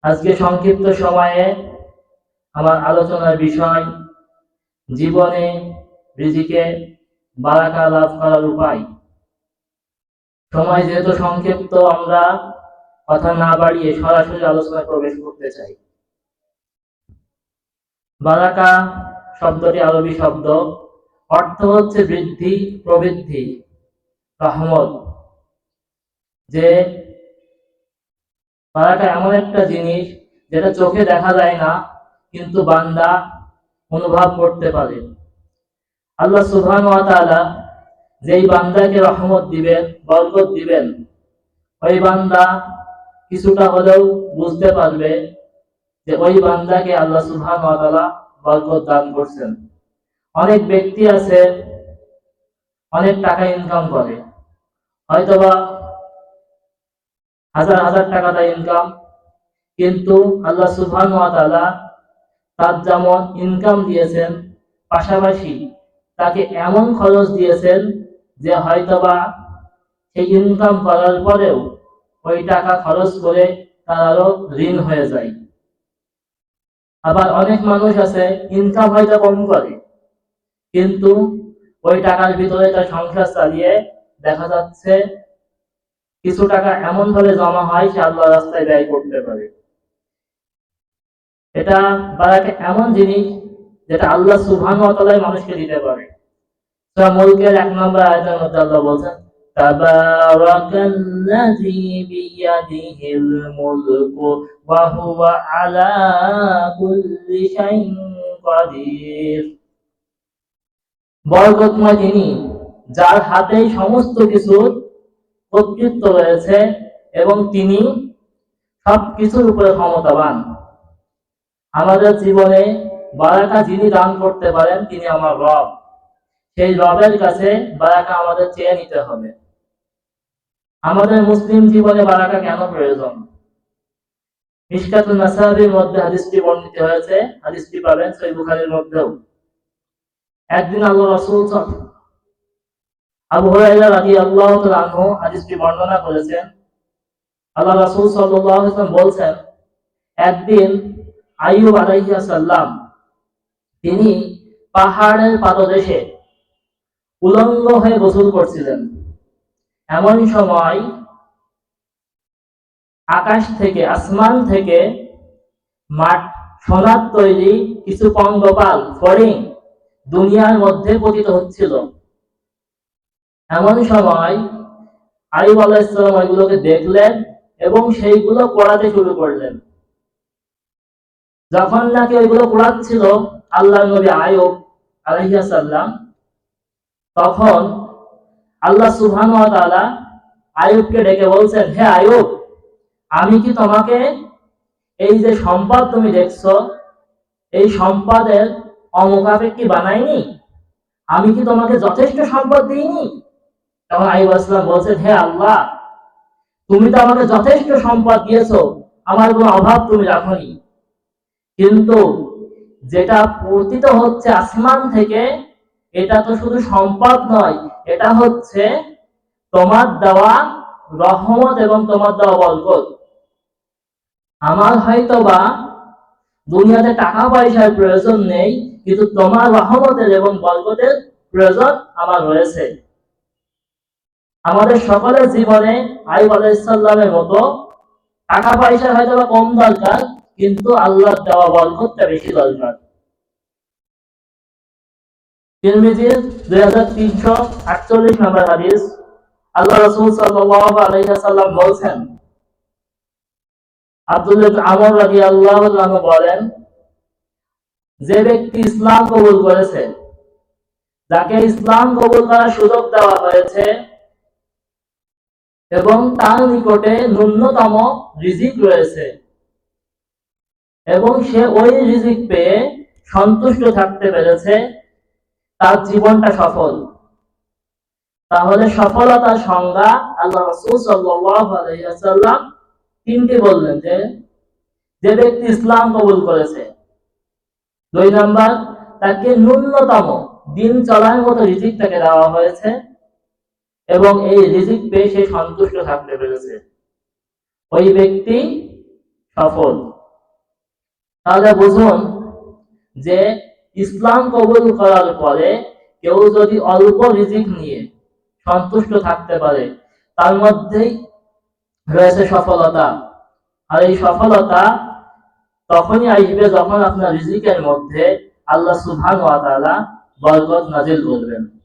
আজকে সংক্ষিপ্ত সময়ে আমার আলোচনার বিষয় জীবনে রিজিকে বারাকা লাভ করার উপায়। সময় যেহেতু সংক্ষিপ্ত, আমরা কথা না বাড়িয়ে সরাসরি আলোচনায় প্রবেশ করতে চাই। বারাকা শব্দটি আরবি শব্দ, অর্থ হচ্ছে বৃদ্ধি, প্রবৃদ্ধি, রহমত। যে বারাকা এমন একটা জিনিস যেটা চোখে দেখা যায় না, কিন্তু বান্দা অনুভব করতে পারে। আল্লাহ সুবহানাহু ওয়া তাআলা যেই বান্দাকে রহমত দিবেন, বরকত দিবেন, ওই বান্দা কিছুটা হলেও বুঝতে পারবে যে ওই বান্দাকে আল্লাহ সুবহানাহু ওয়া তাআলা বরকত দান করছেন। অনেক ব্যক্তি আছে অনেক টাকা ইনকাম করে, হয়তোবা হাজার হাজার টাকা তার ইনকাম, কিন্তু আল্লাহ সুবহানাহু ওয়া তাআলা তার যেমন ইনকাম দিয়েছেন, পাশাপাশি তাকে এমন খরচ দিয়েছেন যে হয়তোবা সেই ইনকাম করার পরেও ওই টাকা খরচ করে তার আরো ঋণ হয়ে যায়। আবার অনেক মানুষ আছে ইনকাম হয়তো কম করে, কিন্তু ওই টাকার ভিতরে তার সংসার চালিয়ে দেখা যাচ্ছে কিছু টাকা এমন ভাবে জমা হয় সে আল্লাহ রাস্তায় ব্যয় করতে পারে। এটা বারাকা এমন জিনিস যেটা আল্লাহ সুবহানাহু ওয়া তাআলা মানুষকে দিতে পারে। সূরা মুলকের 1 নম্বর আয়াতের মধ্যে আল্লাহ বলেন, তাবারাকাল্লাযী বিয়াদিহিল মুলকু ওয়া হুয়া আলা কুল্লি শাইইন কাদির। বরকতময় তিনি, যার হাতেই সমস্ত কিছুর কর্তৃত্ব রয়েছে এবং তিনি সবকিছুর উপরে ক্ষমতাবান। আমাদের জীবনে বারাকা যিনি দান করতে পারেন তিনি আমার রব। সেই রবের কাছে বারাকা আমাদের চেয়ে নিতে হবে। আমাদের মুসলিম জীবনে বারাকা কেন প্রয়োজন? মিশকাতুন মাসাবির মধ্যে হাদিসটি বর্ণিত হয়েছে, হাদিসটি পাবেন সহিহ বুখারীর মধ্যেও। একদিন আল্লাহ রাসূল আবু হুরায়রা রাদিয়াল্লাহু তাআলা আনহু হাদিসটি বর্ণনা করেছেন। আল্লাহ রাসূল সাল্লাল্লাহু আলাইহি ওয়াসাল্লাম বলেছেন, একদিন আইয়ুব আলাইহিস সালাম তিনি পাহাড়ের পাদদেশে উলঙ্গ হয়ে গোসল করছিলেন। এমন সময় আকাশ থেকে, আসমান থেকে সোনার তৈরি কিছু পঙ্গপাল, ফড়িং দুনিয়ার মধ্যে পতিত হচ্ছিল। এমন সময় আইয়ুব আলাইহিস সালাম ওইগুলোকে দেখলেন এবং সেইগুলো পোড়াতে শুরু করলেন। যখন নাকি ওইগুলো পোড়াচ্ছিল আল্লাহর নবী আইয়ুব আলাইহিস সালাম, তখন আল্লাহ সুবহানাহু ওয়া তাআলা আইয়ুবকে ডেকে বলছেন, হে আইয়ুব, আমি কি তোমাকে এই যে সম্পদ তুমি দেখছো, এই সম্পদের অমুখাপেক্ষী বানাইনি? আমি কি তোমাকে যথেষ্ট সম্পদ দিইনি? তখন আইয়ুব আলাইহিস সালাম বলছেন, হে আল্লাহ, তুমি তো আমাকে যথেষ্ট সম্পদ দিয়েছো, আমার কোনো অভাব তুমি রাখোনি। কিন্তু যেটা পতিত হচ্ছে আসমান থেকে, এটা তো শুধু সম্পদ নয়, এটা হচ্ছে তোমার দেওয়া রহমত এবং তোমার দেওয়া বরকত। আমার হয়তোবা দুনিয়াতে টাকা পয়সার প্রয়োজন নেই, কিন্তু তোমার রহমতের এবং বরকতের প্রয়োজন আমার রয়েছে। আমাদের সকলের জীবনে আইয়ুব আলাইহিস সালামের মতো টাকা পয়সা হয়তোবা কম দরকার, কিন্তু আল্লাহর দেওয়া বরকতটা বেশি দরকার। তিরমিজির 2348 নম্বর হাদিস, আল্লাহ রাসূল সাল্লাল্লাহু আলাইহি ওয়াসাল্লাম বলেছেন, আব্দুল্লাহ ইবনে আমর রাদিয়াল্লাহু আনহু বলেন, যে ব্যক্তি ইসলাম কবুল করেছে, যাকে ইসলাম কবুল করার সুযোগ দেওয়া হয়েছে এবং তার নিকটে ন্যূনতম রিজিক রয়েছে এবং সে ওই রিজিক পেয়ে সন্তুষ্ট থাকতে পেরেছে, তার জীবনটা সফল। তাহলে সফলতার সংজ্ঞা আল্লাহ রাসূল সাল্লাল্লাহু আলাইহি ওয়াসাল্লাম তিনটি বললেন, যে ব্যক্তি ইসলাম কবুল করেছে, 2 নাম্বার, তাকে ন্যূনতম দিন চলার মতো রিজিক তাকে দেওয়া হয়েছে এবং এই রিজিক পেয়ে সে সন্তুষ্ট থাকতে পেরেছে, ওই ব্যক্তি সফল। তাহলে বুঝুন যে ইসলাম কবুল করার পরে কেউ যদি অল্প রিজিক নিয়ে সন্তুষ্ট থাকতে পারে, তার মধ্যেই রয়েছে সফলতা। আর এই সফলতা তখনই আসবে যখন আপনার রিজিকের মধ্যে আল্লাহ সুবহানাহু ওয়া তাআলা বরকত নাজিল করবেন।